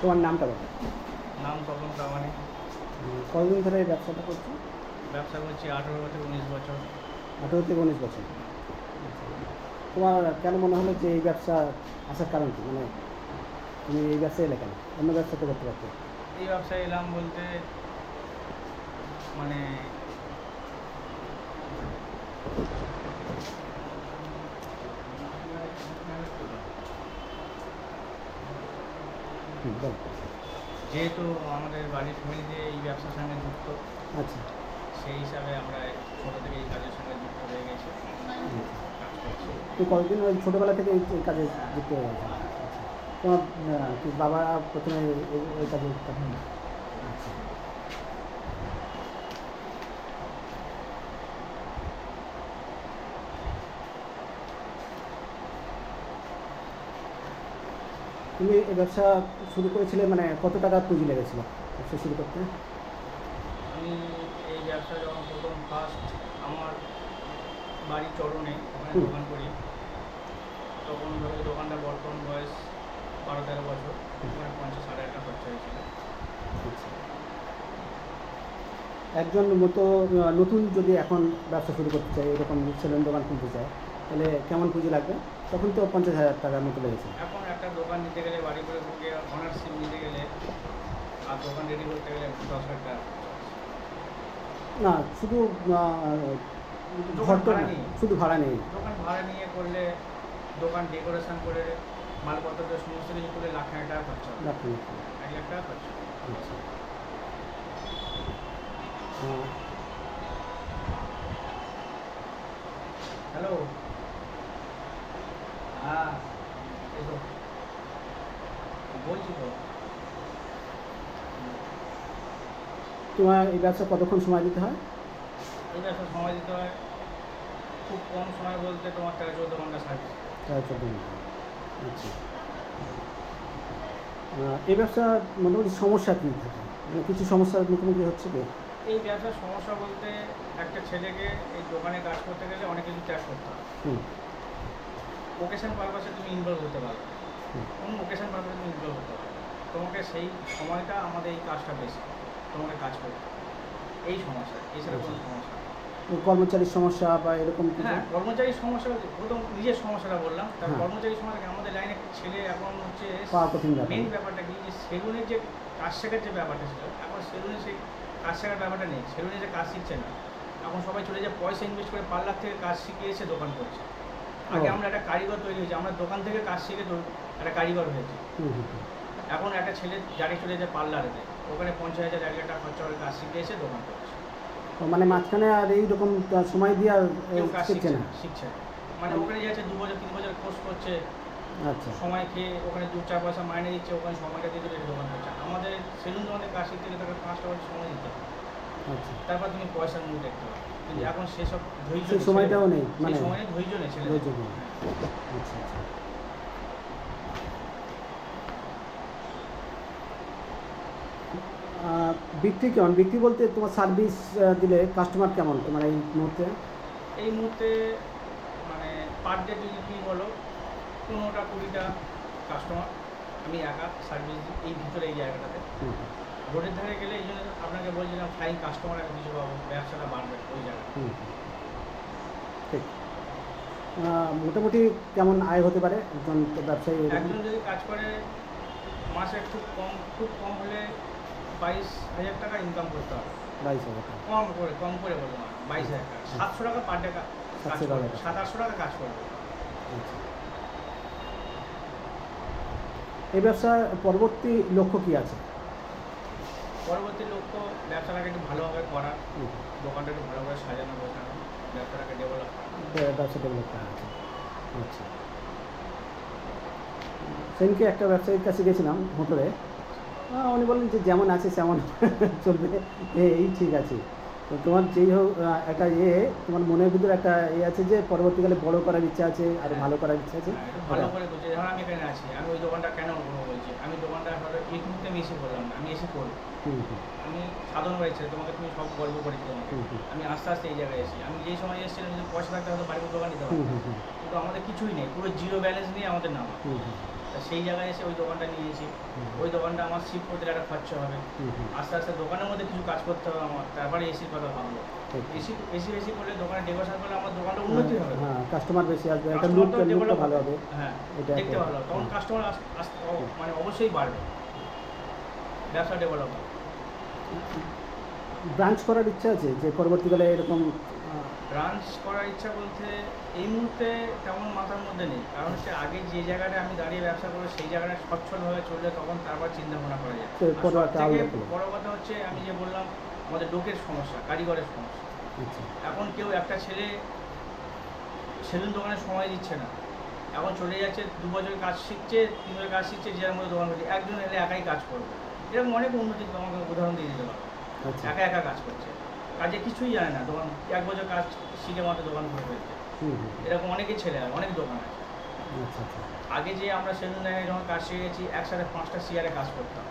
তোমার নামটা বলো। নাম তপন প্রামাণিক। কতদিন ধরে এই ব্যবসাটা করছো? ব্যবসা করছি 18 থেকে 19 বছর। 18 থেকে 19 বছর। আচ্ছা। তোমার কেন মনে হলো যে এই ব্যবসা আসার কারণ কি? মানে তুমি এই ব্যবসায় এলে কেন? অন্য ব্যবসা তো করতে পারতে। এই ব্যবসায় এলাম বলতে মানে বল। যেহেতু আমাদের বাড়ির ফ্যামিলিতে এই ব্যবসার সঙ্গে যুক্ত, আচ্ছা। সেই হিসাবে আমরা ছোটো থেকে এই কাজের সঙ্গে যুক্ত হয়ে গেছি, কাজ করছি। তুই কতদিন ওই ছোটোবেলা থেকে এই কাজে যুক্ত হয়ে গেছো? আচ্ছা। তোমার কি বাবা প্রথমে এই কাজে যুক্ত হন? আচ্ছা। তুমি এই ব্যবসা শুরু করেছিলে, মানে কত টাকা পুঁজি লেগেছিল ব্যবসা শুরু করতে? আমি এই ব্যবসা যখন প্রথম ফার্স্ট আমার বাড়ি চরণে ওখানে হুম। দোকান করি, তখন ধরো এই দোকানটা বর্তমান বয়স 12-13 বছর, ওখানে 50-60 টাকা খরচা হয়েছিল। আচ্ছা। একজন নতুন যদি এখন ব্যবসা শুরু করতে চায়, এরকম সেলুন দোকান খুলতে চায়, তাহলে কেমন পুঁজি লাগবে? তখন তো 50,000 টাকার মতো লেগেছে। এখন একটা দোকান নিতে গেলে, বাড়ি করে ঢুকে অনারশিপ নিতে গেলে আর দোকান রেডি করতে গেলে 10 লাখ টাকা। না, শুধু দোকান ঘর তো ভাড়া না, নেই, শুধু ভাড়া নেই। দোকান ভাড়া নিয়ে করলে, দোকান ডেকোরেশন করে মালপত্র সমস্ত কিছু করে লাখ খানেক টাকা খরচা হবে। রাখুন। 1 লাখ টাকা খরচা। আচ্ছা। হ্যাঁ। হ্যালো, হ্যাঁ এসো, বলছি তো। তোমার এই ব্যবসা কতক্ষণ সময় দিতে হয়? এই ব্যবসা সময় দিতে হয় খুব কম সময় বলতে তোমার 13-14 ঘন্টা সার্ভিস। 13-14 ঘন্টা। আচ্ছা। এই ব্যবসা মোটামুটি সমস্যা কী থাকে? মানে কিছু সমস্যার মুখোমুখি হচ্ছে কি? এই ব্যবসার সমস্যা বলতে একটা ছেলেকে এই দোকানে কাজ করতে গেলে অনেক কিছু ত্যাগ করতে হয়। হুম। ওকেশন পারপাসে তুমি ইনভলভ হতে পারো, হুম। কোন ওকেশন পারপাসে তুমি ইনভলভ হতে পারো, তোমাকে সেই সময়টা আমাদের এই কাজটা বেশি তোমাকে কাজ করতে হবে। এই সমস্যা, এছাড়া কোনো সমস্যা নেই। কর্মচারীর সমস্যা বা এরকম কিছু? হ্যাঁ, কর্মচারীর সমস্যা বলতে প্রথম নিজের সমস্যাটা বললাম, তার হ্যাঁ। কর্মচারীর সমস্যা আমাদের লাইনে ছেলে এখন হচ্ছে পাওয়া কঠিন ব্যাপার। মেন ব্যাপারটা কি, যে সেলুনের যে কাজ শেখার যে ব্যাপারটা ছিল, এখন সেলুনে সেই কাজ শেখার ব্যাপারটা নেই, সেলুনে যে কাজ শিখছে না। এখন সবাই চলে যায় পয়সা ইনভেস্ট করে পার্লার থেকে কাজ শিখে এসে দোকান করছে। আগে আমরা একটা কারিগর তৈরি হয়েছি, আমরা দোকান থেকে কাজ শিখে তো একটা কারিগর হয়েছি। হুম হুম হুম। এখন একটা ছেলে জারি চলে যায় পার্লারেতে, ওখানে 50,000 1 লাখ টাকা খরচা করে কাজ শিখে এসে দোকান করছে। মানে মাঝখানে আর এইরকম সময় দিয়ে আর কেউ কাজ শিখছে না? শিখছে না, মানে ওখানে যাচ্ছে 2 বছর 3 বছর কোর্স করছে, আচ্ছা। সময় খেয়ে ওখানে 2-4 পয়সা মাইনে দিচ্ছে, ওখানে সময়টা দিয়ে দেবে দোকান করছে। আমাদের সেলুন দোকানে কাজ শিখতে গেলে তাকে 5টা বছর সময় দিতে হবে, আচ্ছা। তারপর তুমি পয়সার মুখ দেখতে হবে। কিন্তু এখন সেসব ধৈর্য সেই নেই, সময়টাও নেই, সেই মানে সময় ধৈর্য নেই ছেলে। ধৈর্য নেই। আচ্ছা আচ্ছা। বিক্রি কেমন? বিক্রি বলতে তোমার সার্ভিস দিলে কাস্টমার কেমন তোমার এই মুহূর্তে? এই মুহূর্তে মানে পার ডে যদি তুমি বলো 15টা 20টা কাস্টমার আমি একা সার্ভিস দিই এই ভিতরে, এই জায়গাটাতে। হুম রোডের ধারে গেলে এই জন্য আপনাকে বলছিলাম ফ্লাইং কাস্টমার আমি কিছু পাবো, ব্যবসাটা বাড়বে ওই জায়গায়। হুম হুম, ঠিক। মোটামুটি কেমন আয় হতে পারে একজন ব্যবসায়ী এরকম? একজন যদি কাজ করে মাসে খুব কম হলে 22,000 টাকা ইনকাম করতে হবে। 22,000 টাকা? কম করে বলবো না, 22,000 টাকা, 700 টাকা পার ডে কাজ 700 করবে, টাকা? 700-800 টাকা কাজ করবে। আচ্ছা। এই ব্যবসার পরবর্তী লক্ষ্য কী আছে? পরবর্তী লক্ষ্য ব্যবসাটাকে একটু ভালোভাবে করা, হুম, দোকানটা একটু ভালোভাবে সাজানো গোছানো, ব্যবসাটাকে ডেভেলপ করা। ব্যবসা ডেভেলপ করা আছে। আচ্ছা। সেদিনকে একটা ব্যবসায়ীর কাছে গেছিলাম হোটেলে। উনি বললেন যে যেমন আছে তেমন চলবে, এই ঠিক আছে। তো তোমার যেই হোক একটা তোমার মনের ভিতরে একটা আছে যে পরবর্তীকালে বড় করার ইচ্ছা আছে, আরও ভালো করার ইচ্ছা আছে। হ্যাঁ, একটু ভালো করে বুঝে, ধরো আমি এখানে আছি, আমি ওই দোকানটা কেন করবো বলছি, আমি দোকানটা হলো এই মুহূর্তে আমি এসে করলাম না, আমি এসে করবো। হুম হুম আমি সাধারণ বাড়ি ছেলে, তোমাকে তুমি সব গল্প করেছি তোমাকে, হুম হুম আমি আস্তে আস্তে এই জায়গায় এসেছি। আমি যেই সময় এসেছিলাম যদি পয়সা থাকতে হয়তো বাড়ির দোকান নিতে হুম পারতাম, হুম হুম কিন্তু আমাদের কিছুই নেই, পুরো জিরো ব্যালেন্স নিয়ে আমাদের নামা। হুম হুম তা সেই জায়গায় এসে ওই দোকানটা নিয়েছি। ওই দোকানটা আমার শিফট করতে একটা খরচা হবে, আস্তে আস্তে দোকানের মধ্যে কিছু কাজ করতে হবে আমার, তারপরে এসির কথা ভাববো। এসি বেশি করলে দোকানে ডেকোরেশন করলে আমার দোকানটা উন্নতি হবে, হ্যাঁ, কাস্টমার বেশি আসবে, একটা কাস্টমার লুকটা তো ডেভেলপ ভালো হবে। হ্যাঁ, এটা দেখতে ভালো হবে, তখন কাস্টমার মানে অবশ্যই বাড়বে, ব্যবসা ডেভেলপ হবে। ব্রাঞ্চ করার ইচ্ছা আছে যে পরবর্তীকালে এরকম? ব্রাঞ্চ করার ইচ্ছা বলতে এই মুহূর্তে তেমন মাথার মধ্যে নেই, কারণ হচ্ছে আগে যে জায়গাটা আমি দাঁড়িয়ে ব্যবসা করবো সেই জায়গাটা সচ্ছলভাবে চললে তখন তারপর চিন্তা ভাবনা করা যায়। তো আর পরে একটা সবথেকে আলাদা করো। বড় কথা হচ্ছে আমি যে বললাম আমাদের লোকের সমস্যা, কারিগরের সমস্যা। আচ্ছা। এখন কেউ একটা ছেলে সেলুন দোকানে সময় দিচ্ছে না, এখন চলে যাচ্ছে 2 বছর কাজ শিখছে, 3 বছর কাজ শিখছে, যে মধ্যে দোকান করছে, একজন এলে একাই কাজ করবে। এরকম অনেক উন্নতি আমাকে উদাহরণ দিয়ে দিতে পারবে। আচ্ছা। একা একা কাজ করছে, কাজে কিছুই জানে না, দোকান 1 বছর কাজ শিখে মাত্র দোকান করে ফেলছে। এরকম অনেকেই ছেলে আছে, অনেক দোকান আছে। আচ্ছা আচ্ছা। আগে যে আমরা সেলুন লাইনে যখন কাজ শিখে গেছি একসাথে 5টা চেয়ারে কাজ করতাম,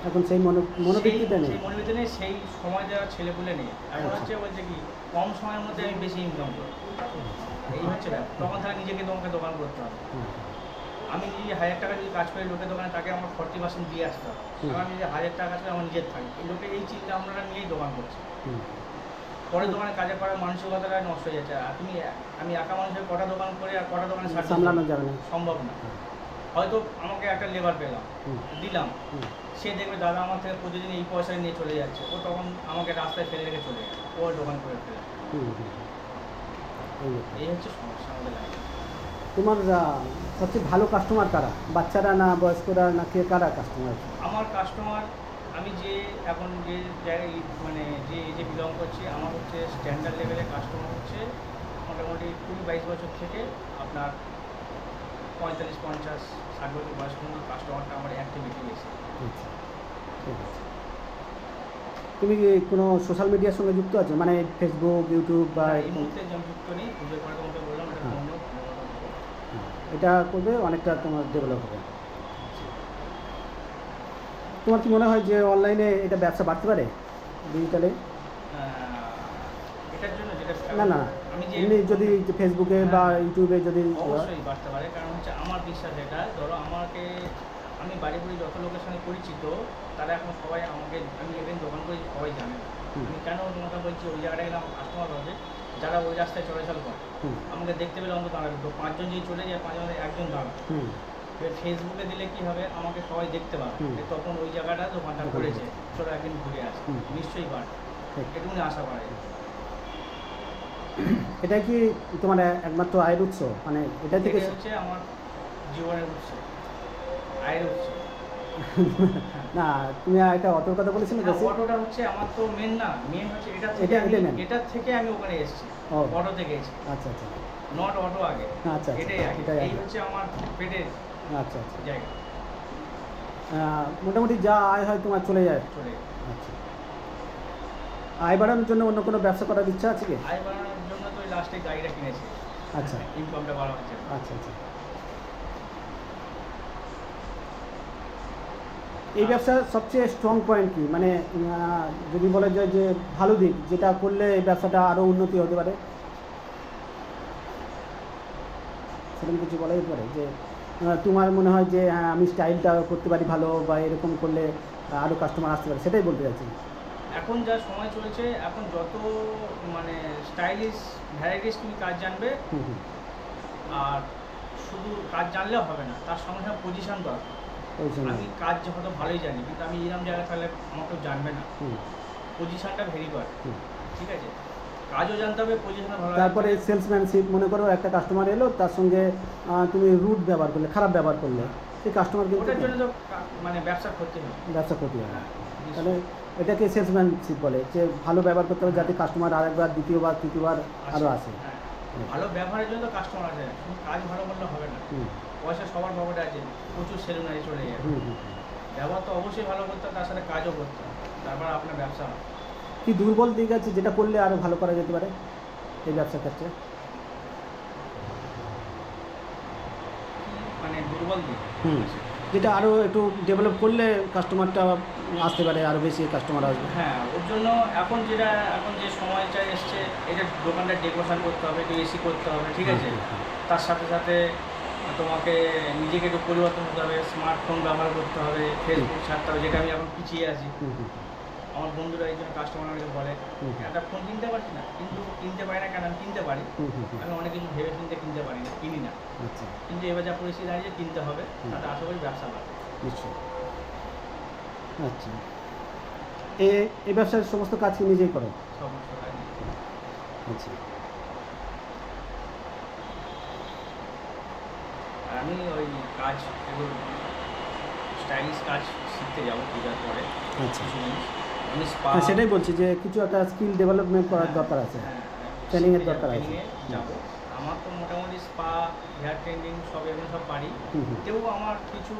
এখন সেই মনোবৃত্তিটা নেই। সেই মনোবৃত্তি নেই, সেই সময় দেওয়ার ছেলেপুলে নেই। এখন আচ্ছা। হচ্ছে বলছে কি কম সময়ের মধ্যে আমি বেশি ইনকাম করব, এই হচ্ছে ব্যাপার। তখন তাহলে নিজেকে তোমাকে দোকান করতে হবে। আমি যদি 1000 টাকা যদি কাজ করি লোকের দোকানে, তাকে আমার 40% দিয়ে আসতে হবে। কারণ আমি যদি 1000 টাকা কাজ করি আমার নিজের থাকি, এই লোকে এই চিন্তা আমরা নিয়েই দোকান করছি। পরে দোকানে কাজে করার মানসিকতাটা নষ্ট হয়ে যাচ্ছে। আর আমি একা মানুষের কটা দোকান করে আর কটা দোকানে সামলানো যাবে না, সম্ভব না। হয়তো আমাকে একটা লেবার পেলাম, দিলাম, সে দেখবে দাদা আমার থেকে প্রতিদিন এই পয়সা নিয়ে চলে যাচ্ছে, ও তখন আমাকে রাস্তায় ফেলে রেখে চলে যাচ্ছে, ও দোকান করে ফেলে। এই হচ্ছে সমস্যা আমাদের লাইফে। তোমার সবচেয়ে ভালো কাস্টমার কারা? বাচ্চারা না বয়স্করা না কে, কারা কাস্টমার? আমার কাস্টমার, আমি যে এখন যে জায়গায় মানে যে বিলং করছি, আমার হচ্ছে স্ট্যান্ডার্ড লেভেলের কাস্টমার হচ্ছে মোটামুটি 20-22 বছর থেকে আপনার 45-50-60 বছর বয়স পর্যন্ত কাস্টমারটা আমার অ্যাক্টিভিটি বেশি। আচ্ছা, ঠিক আছে। তুমি কি কোনো সোশ্যাল মিডিয়ার সঙ্গে যুক্ত আছো, মানে ফেসবুক, ইউটিউব বা এই মুহূর্তে যেমন যুক্ত নেই, পুজোর পরে তোমাকে বললাম এটা হ্যাঁ। অন্য। এটা করবে অনেকটা তোমার ডেভেলপ হবে। তোমার কি মনে হয় যে অনলাইনে এটা ব্যবসা বাড়তে পারে ডিজিটালে? এটার জন্য যেটা না না, আমি যে এমনি যদি ফেসবুকে বা ইউটিউবে যদি অবশ্যই বাড়তে পারে, কারণ হচ্ছে আমার বিশ্বাস এটা, ধরো আমি বাড়ি বাড়ি যত লোকের সঙ্গে পরিচিত, তারা এখন সবাই আমাকে, আমি ইভেন দোকান করি সবাই জানে। আমি কেন তোমাকে বলছি ওই জায়গাটায় গেলে আমার কাস্টমার হবে, যারা ওই রাস্তায় চলাচল করে আমাকে দেখতে পেলে অন্তত দাঁড়াবে। তো 5 জন যদি চলে যায় 5 জনের একজন দাঁড়াবে। ফেসবুকে দিলে কি হবে, আমাকে সবাই দেখতে পাবে, তখন ওই জায়গাটা দোকানটা করেছে, চলো একদিন ঘুরে আসে, নিশ্চয়ই বাড়ে, এটুকুনি আশা বাড়ে। এটা কি তোমার একমাত্র আয়ের উৎস, মানে এটা থেকে? হচ্ছে আমার জীবনের উৎস, আয়ের উৎস। না, তুমি একটা অটোর কথা বলেছিলে না, অটোটা হচ্ছে আমার তো মেন না, মেন হচ্ছে এটার থেকে আমি ওখানে এসেছি, অটো থেকে এসেছি। আচ্ছা আচ্ছা, নট অটো আগে, আচ্ছা এটাই আগে, এই হচ্ছে আমার পেটের আচ্ছা আচ্ছা জায়গা। মোটামুটি যা আয় হয় তোমার চলে যায়। আচ্ছা, আয় বাড়ানোর জন্য অন্য কোনো ব্যবসা করার ইচ্ছা আছে কি? আয় বাড়ানোর জন্য তো লাস্টে গাড়িটা কিনেছি। আচ্ছা, ইনকামটা ভালো হচ্ছে। আচ্ছা আচ্ছা। এই ব্যবসার সবচেয়ে স্ট্রং পয়েন্ট কি, মানে যদি বলা যায় যে ভালো দিক যেটা করলে এই ব্যবসাটা আরও উন্নতি হতে পারে, সেরকম কিছু বলা যেতে পারে যে তোমার মনে হয় যে হ্যাঁ আমি স্টাইলটা করতে পারি ভালো, বা এরকম করলে আরও কাস্টমার আসতে পারে, সেটাই বলতে চাচ্ছি। এখন যা সময় চলেছে, এখন যত মানে স্টাইলিশ ভ্যারাইটিস তুমি কাজ জানবে, আর শুধু কাজ জানলেও হবে না, তার সঙ্গে সঙ্গে পজিশন দরকার। আমি কাজ হয়তো ভালোই জানি, কিন্তু আমি এরকম জায়গায় তাহলে আমাকে জানবে না, পজিশনটা ভেরি করে, ঠিক আছে? কাজও জানতে হবে, পজিশনও ভালো। তারপরে সেলসম্যানশিপ, মনে করো একটা কাস্টমার এলো, তার সঙ্গে তুমি রুট ব্যবহার করলে, খারাপ ব্যবহার করলে, সেই কাস্টমার কিন্তু ওটার জন্য তো মানে ব্যবসার ক্ষতি হবে, তাহলে এটাকে সেলসম্যানশিপ বলে, যে ভালো ব্যবহার করতে হবে যাতে কাস্টমার আরেকবার, দ্বিতীয়বার, তৃতীয়বার আরও আসে। ভালো ব্যবহারের জন্য তো কাস্টমার আসে, শুধু কাজ ভালো করলে হবে না। পয়সা সবার পকেটে আছে, প্রচুর সেলুনারি চলে যায়, ব্যবহার তো অবশ্যই ভালো করতে হবে, তার সাথে কাজও করতে হবে, তারপর আপনার ব্যবসা হবে। কি দুর্বল দিক আছে যেটা করলে আরও ভালো করা যেতে পারে এই ব্যবসার ক্ষেত্রে? মানে দুর্বল দিক, যেটা আরও একটু ডেভেলপ করলে কাস্টমারটা আসতে পারে, আরও বেশি কাস্টমার আসবে। হ্যাঁ, ওর জন্য এখন যে সময়টা এসছে, এটা দোকানটা ডেকোরেশন করতে হবে, একটু এসি করতে হবে, ঠিক আছে? তার সাথে সাথে তোমাকে নিজেকে একটু পরিবর্তন করতে হবে, স্মার্টফোন ব্যবহার করতে হবে, ফেসবুক ছাড়তে হবে, যেটা আমি এখন পিছিয়ে আছি। হুম হুম আমার বন্ধুরা এই জন্য কাস্টমার আমাকে বলে হুম। একটা ফোন কিনতে পারছি না, কিন্তু কিনতে পারি না কেন, আমি কিনতে পারি। হুম হুম হুম। আমি অনেক কিছু ভেবে চিন্তে কিনতে পারি না, কিনি না, আচ্ছা, কিন্তু এবার যা পরিস্থিতি দাঁড়িয়ে কিনতে হবে, তাতে আশা করি ব্যবসা বাড়বে। নিশ্চয়ই। আচ্ছা, এ এই ব্যবসার সমস্ত কাজ কি নিজেই করো? সমস্ত কাজ নিয়ে। আচ্ছা, আর আমি ওই কাজ এগুলো স্টাইলিশ কাজ শিখতে যাবো পূজার পরে আচ্ছা। কিছু জিনিস। আমি স্পা হ্যাঁ, সেটাই বলছি যে কিছু একটা স্কিল ডেভেলপমেন্ট করার দরকার আছে, ট্রেনিংয়ের দরকার আছে। ট্রেনিংয়ে যাবো। আমার তো মোটামুটি স্পা, হেয়ার ট্রেনিং সব এগুলো সব পারি। হুম হুম তেও আমার কিছু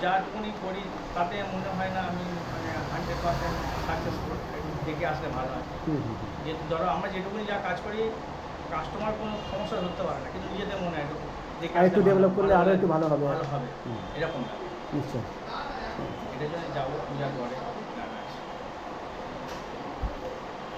যাটুকুনি করি তাতে মনে হয় না আমি মানে 100% সাকসেসফুল। দেখে আসলে ভালো হয়। হুম হুম হুম। যে ধরো আমরা যেটুকুনি যা কাজ করি কাস্টমার কোনো সমস্যা ধরতে পারে না, কিন্তু নিজেদের মনে হয় একটু দেখে আর একটু আসলে ডেভেলপ করলে আরও লাগে, একটু ভালো হবে। ভালো হবে হুম, এরকম। নিশ্চয়ই। এটার জন্য যাবো পূজার পরে।